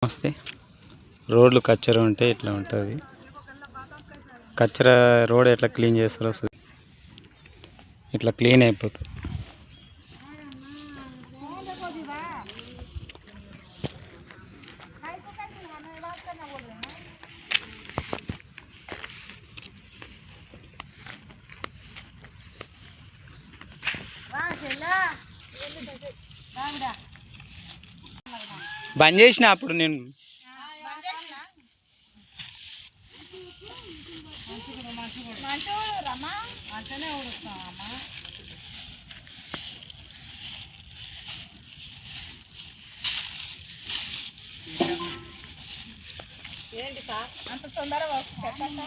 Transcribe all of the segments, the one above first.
నమస్తే. రోడ్లు కచ్చర ఉంటే ఇట్లా ఉంటుంది. కచ్చర రోడ్ ఎట్లా క్లీన్ చేస్తారో ఇట్లా క్లీన్ అయిపోతుంది. బంద్ చేసిన అప్పుడు నేను ఏంటి సార్ అంత తొందరగా చెప్పండి.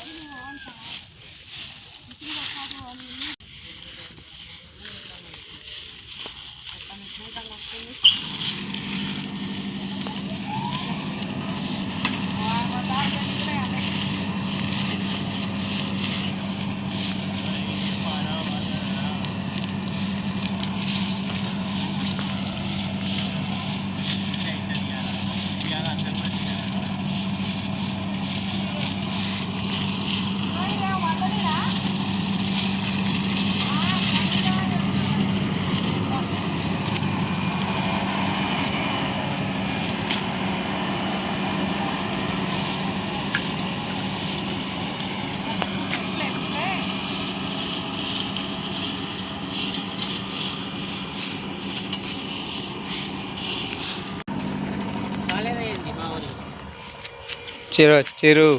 చెరు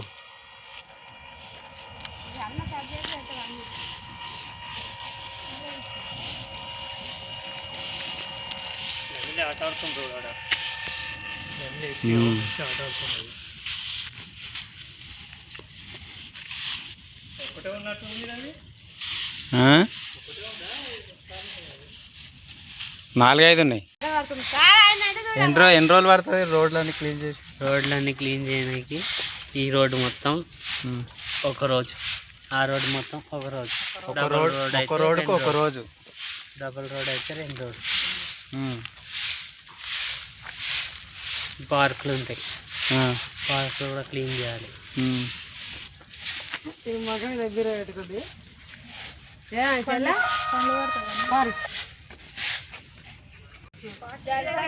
నాలుగైదు ఉన్నాయి. ఎన్ని రోజులు పడుతుంది రోడ్లన్నీ క్లీన్ చేయడానికి? ఈ రోడ్డు మొత్తం ఒక రోజు, ఆ రోడ్డు మొత్తం ఒక రోజు. ఒక రోడ్డుకు ఒక రోజు. డబుల్ రోడ్ అయితే 2 రోజులు. పార్కులు ఉంటాయి, పార్కులు కూడా క్లీన్ చేయాలి. దగ్గర పెట్టుకుంది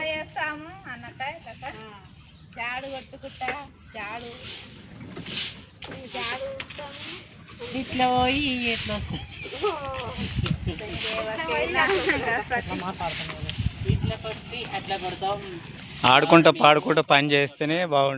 చేస్తాము అన్నట్ట జాడు కొట్టుకుంటా జాడు ఇట్లా పోయి ఎట్లా ఇట్లా కొట్టి అట్లా కొడతాం. ఆడుకుంటా పాడుకుంటా పని చేస్తేనే బాగుంటుంది.